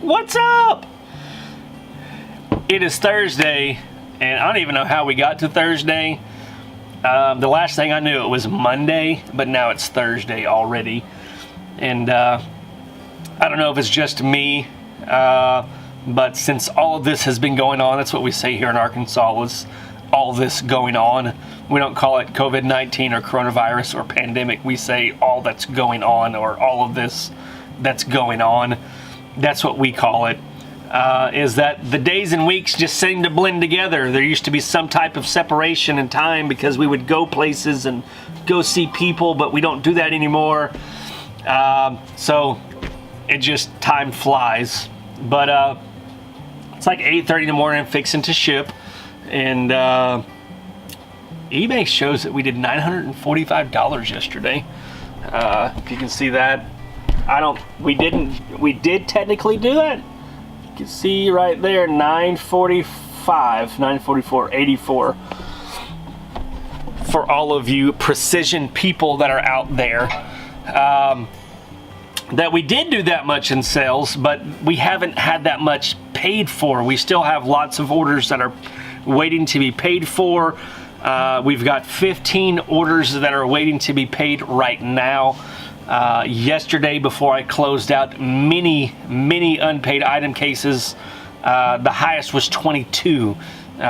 What's up? It is Thursday, and I don't even know how we got to Thursday. The last thing I knew, it was Monday, but now it's Thursday already. And I don't know if it's just me, but since all of this has been going on, that's what we say here in Arkansas, is all this going on. We don't call it COVID-19 or coronavirus or pandemic. We say all that's going on, or all of this that's going on. That's what we call it. Is that the days and weeks just seem to blend together. There used to be some type of separation in time because we would go places and go see people, but we don't do that anymore. So it just, time flies. But it's like 8:30 in the morning, fixing to ship, and eBay shows that we did $945 yesterday. If you can see that. We did technically do it. You can see right there, 944.84 for all of you precision people that are out there. That we did do that much in sales, but we haven't had that much paid for. We still have lots of orders that are waiting to be paid for. We've got 15 orders that are waiting to be paid right now. Yesterday, before I closed out many unpaid item cases, the highest was 22.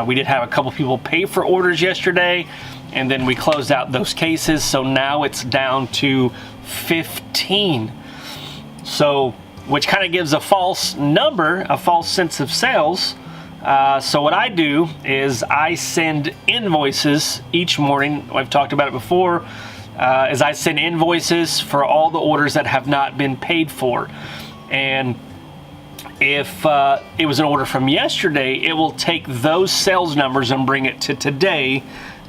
We did have a couple people pay for orders yesterday, and then we closed out those cases, so now it's down to 15. So, which kind of gives a false number, a false sense of sales. So what I do is I send invoices each morning. I've talked about it before. Is I send invoices for all the orders that have not been paid for. And if it was an order from yesterday, it will take those sales numbers and bring it to today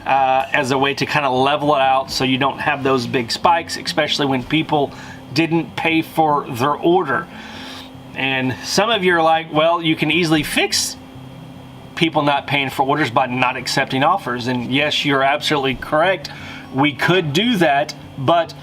as a way to kind of level it out so you don't have those big spikes, especially when people didn't pay for their order. And some of you are like, well, you can easily fix people not paying for orders by not accepting offers. And yes, you're absolutely correct. We could do that, but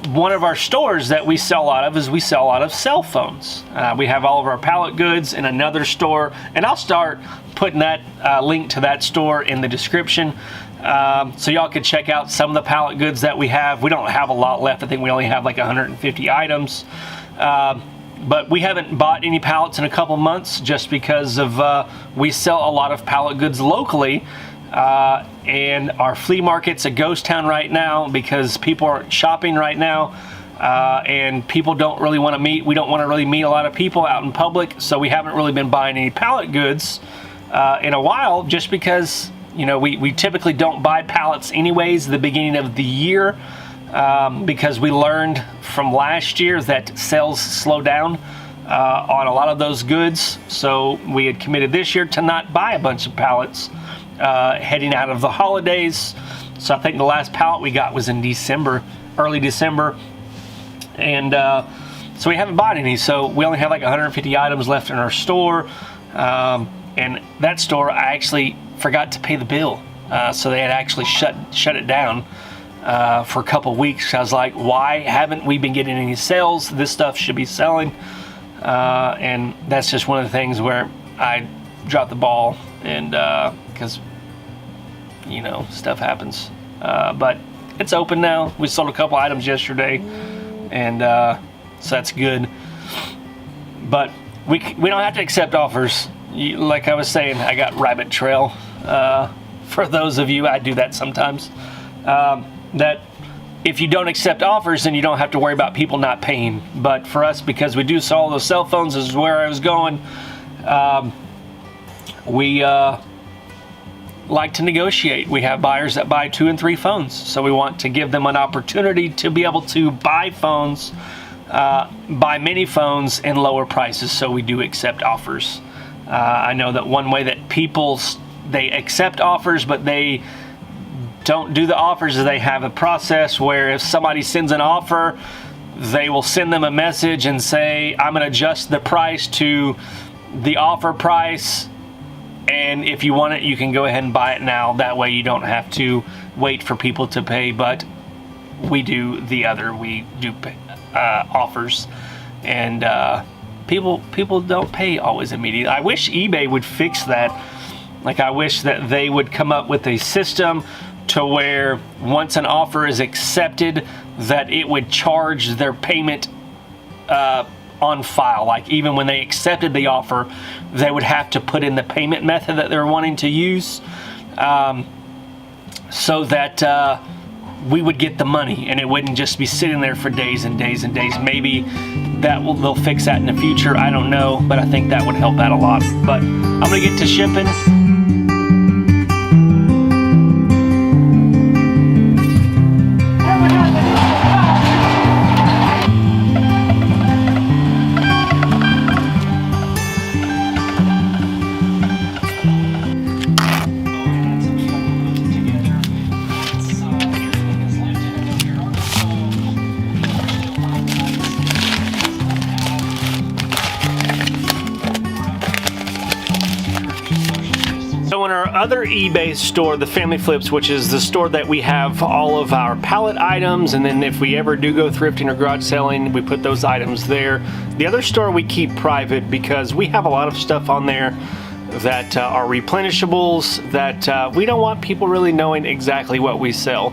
one of our stores that we sell a lot of is we sell a lot of cell phones. We have all of our pallet goods in another store, and I'll start putting that link to that store in the description, so y'all can check out some of the pallet goods that we have. We don't have a lot left. I think we only have like 150 items, but we haven't bought any pallets in a couple months just because of we sell a lot of pallet goods locally. And our flea market's a ghost town right now because people aren't shopping right now, and people don't really want to meet. We don't want to really meet a lot of people out in public, so we haven't really been buying any pallet goods in a while, just because, you know, we typically don't buy pallets anyways at the beginning of the year, because we learned from last year that sales slow down on a lot of those goods. So we had committed this year to not buy a bunch of pallets heading out of the holidays. So I think the last pallet we got was in December, early December, and so we haven't bought any. So we only have like 150 items left in our store, and that store I actually forgot to pay the bill, so they had actually shut it down for a couple weeks. I was like, why haven't we been getting any sales? This stuff should be selling, and that's just one of the things where I dropped the ball, and because, you know, stuff happens. But it's open now. We sold a couple items yesterday, and so that's good. But we don't have to accept offers. Like I was saying, I got rabbit trail. For those of you, I do that sometimes. That if you don't accept offers, then you don't have to worry about people not paying. But for us, because we do sell those cell phones, this is where I was going. We like to negotiate. We have buyers that buy 2 and 3 phones, so we want to give them an opportunity to be able to buy phones, buy many phones in lower prices. So we do accept offers. I know that one way that they accept offers, but they don't do the offers, is they have a process where if somebody sends an offer, they will send them a message and say, I'm going to adjust the price to the offer price, and if you want it, you can go ahead and buy it now. That way you don't have to wait for people to pay. But we do the other. We do offers, and people don't pay always immediately. I wish eBay would fix that. Like, I wish that they would come up with a system to where once an offer is accepted, that it would charge their payment on file. Like, even when they accepted the offer, they would have to put in the payment method that they're wanting to use, so that we would get the money and it wouldn't just be sitting there for days and days and days. Maybe they'll fix that in the future. I don't know, but I think that would help out a lot. But I'm gonna get to shipping. So in our other eBay store, the Family Flips, which is the store that we have all of our pallet items, and then if we ever do go thrifting or garage selling, we put those items there. The other store we keep private because we have a lot of stuff on there that are replenishables that we don't want people really knowing exactly what we sell,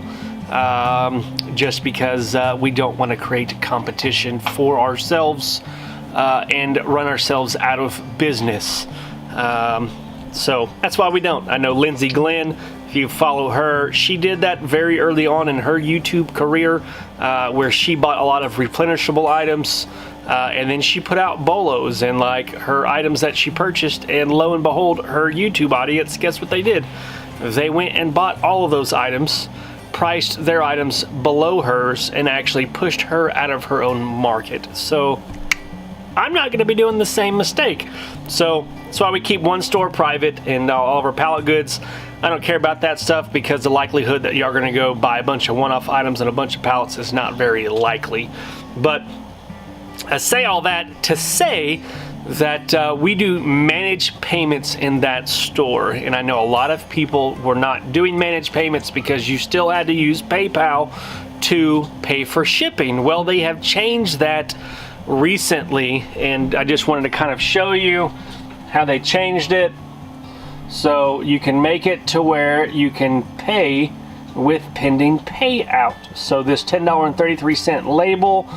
just because we don't want to create competition for ourselves and run ourselves out of business. So that's why we don't. I know Lindsay Glenn, if you follow her, she did that very early on in her YouTube career, where she bought a lot of replenishable items, and then she put out bolos and like her items that she purchased, and lo and behold, her YouTube audience, guess what they did? They went and bought all of those items, priced their items below hers, and actually pushed her out of her own market. So I'm not going to be doing the same mistake. So that's why we keep one store private, and all of our pallet goods, I don't care about that stuff because the likelihood that you're going to go buy a bunch of one-off items and a bunch of pallets is not very likely. But I say all that to say that we do managed payments in that store, and I know a lot of people were not doing managed payments because you still had to use PayPal to pay for shipping. Well, they have changed that recently, and I just wanted to kind of show you how they changed it. So you can make it to where you can pay with pending payout. So this $10.33 label,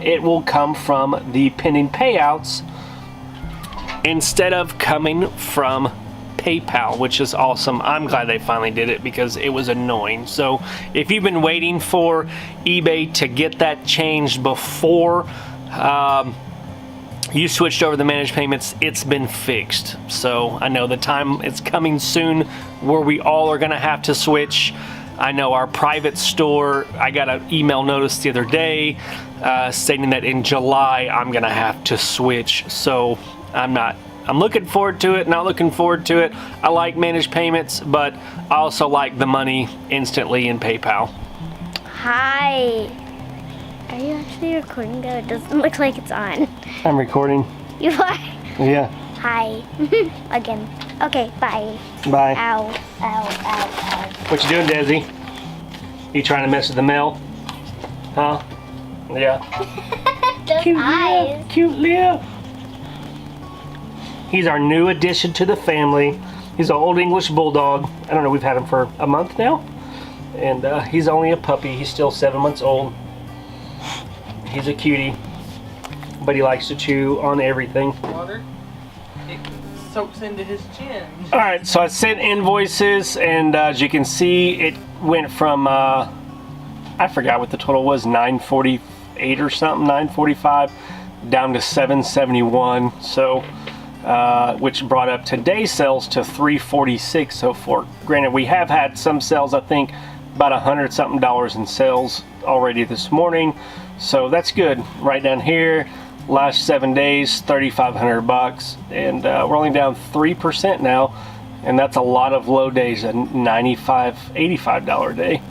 it will come from the pending payouts instead of coming from PayPal, which is awesome. I'm glad they finally did it because it was annoying. So if you've been waiting for eBay to get that changed before you switched over the managed payments, it's been fixed. So I know the time is coming soon where we all are going to have to switch. I know our private store, I got an email notice the other day stating that in July I'm going to have to switch. So I'm looking forward to it, not looking forward to it. I like managed payments, but I also like the money instantly in PayPal. Hi. Are you actually recording though? It doesn't look like it's on. I'm recording. You are? Yeah. Hi. Again. Okay, bye. Bye. Ow, ow, ow, ow. What you doing, Desi? You trying to mess with the mail? Huh? Yeah. Those Cute eyes. Leo. Cute Leo. He's our new addition to the family. He's an old English bulldog. I don't know, we've had him for a month now. And he's only a puppy. He's still 7 months old. He's a cutie, but he likes to chew on everything. Water, it soaks into his chin. All right, so I sent invoices, and as you can see, it went from, I forgot what the total was, 948 or something, 945, down to 771. So, which brought up today's sales to 346 so far. Granted, we have had some sales, I think, about $100 something in sales already this morning. So that's good. Right down here, last 7 days, 3,500 bucks, and we're only down 3% now, and that's a lot of low days, a $95, $85 day.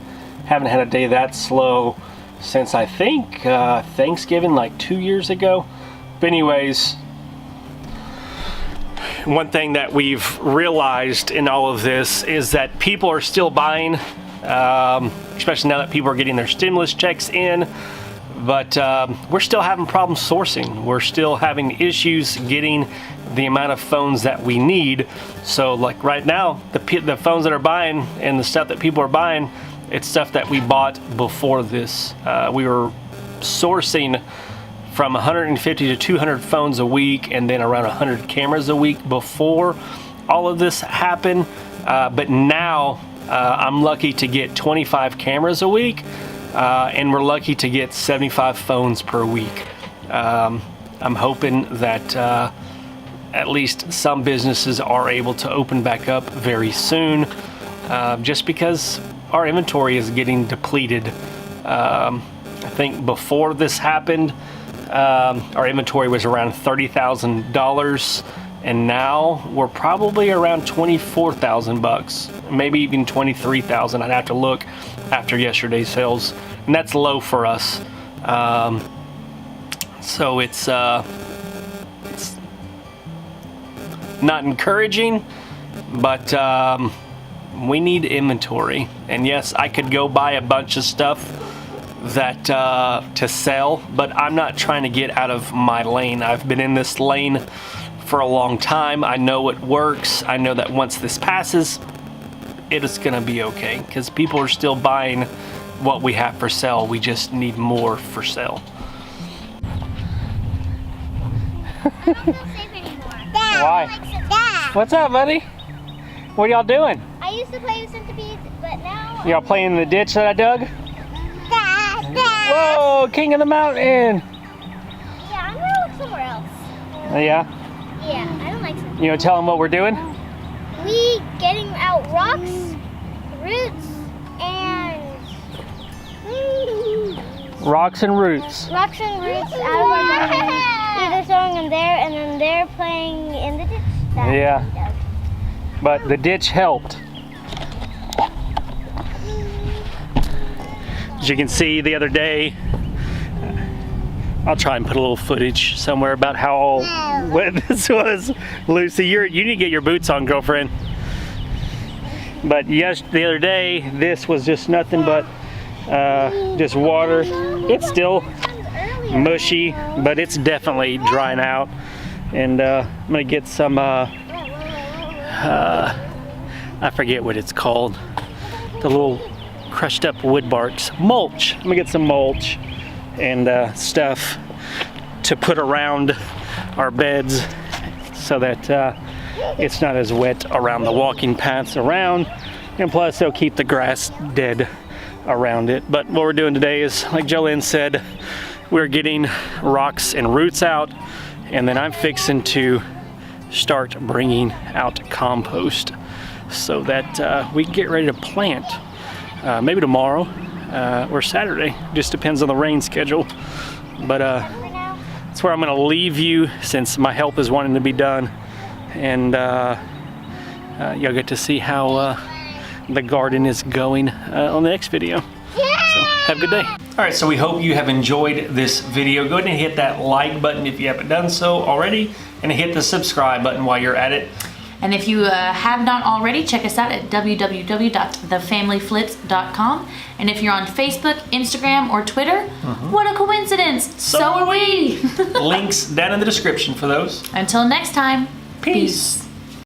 Haven't had a day that slow since I think Thanksgiving, like 2 years ago. But anyways, one thing that we've realized in all of this is that people are still buying, especially now that people are getting their stimulus checks in. But we're still having problems sourcing. We're still having issues getting the amount of phones that we need. So like right now, the phones that are buying and the stuff that people are buying, it's stuff that we bought before this. We were sourcing from 150 to 200 phones a week and then around 100 cameras a week before all of this happened. But now I'm lucky to get 25 cameras a week and we're lucky to get 75 phones per week. I'm hoping that at least some businesses are able to open back up very soon, just because our inventory is getting depleted. I think before this happened, our inventory was around $30,000, and now we're probably around $24,000, maybe even $23,000. I'd have to look after yesterday's sales, and that's low for us. So it's not encouraging, but we need inventory. And yes, I could go buy a bunch of stuff that to sell, but I'm not trying to get out of my lane. I've been in this lane for a long time. I know it works. I know that once this passes, it is gonna be okay, because people are still buying what we have for sale. We just need more for sale. I don't feel safe anymore. Dad, Why? Dad. What's up, buddy? What are y'all doing? I used to play with centipedes, but now. Y'all playing in the ditch that I dug? Dad, Dad. Whoa, king of the mountain. Yeah, I'm gonna look somewhere else. Yeah? Yeah, I don't like centipedes. You know, tell them what we're doing? We getting out rocks, roots, and Rocks and roots. rocks and roots out of our garden. Either throwing them there, and then they're playing in the ditch. That Yeah. we dug. But the ditch helped. As you can see the other day, I'll try and put a little footage somewhere about how wet this was. Lucy, you need to get your boots on, girlfriend. But yes, the other day, this was just nothing but just water. It's still mushy, but it's definitely drying out. And I'm gonna get some, I forget what it's called, the little crushed up wood barks, mulch. I'm gonna get some mulch and stuff to put around our beds so that it's not as wet around the walking paths around, and plus it'll keep the grass dead around it. But what we're doing today is, like Jolynn said, we're getting rocks and roots out, and then I'm fixing to start bringing out compost so that we can get ready to plant maybe tomorrow or Saturday. Just depends on the rain schedule. But that's where I'm going to leave you, since my help is wanting to be done, and you'll get to see how the garden is going on the next video. So have a good day. All right, so we hope you have enjoyed this video. Go ahead and hit that like button if you haven't done so already, and hit the subscribe button while you're at it. And if you have not already, check us out at www.thefamilyflits.com. And if you're on Facebook, Instagram, or Twitter, what a coincidence! So are we! Links down in the description for those. Until next time, Peace.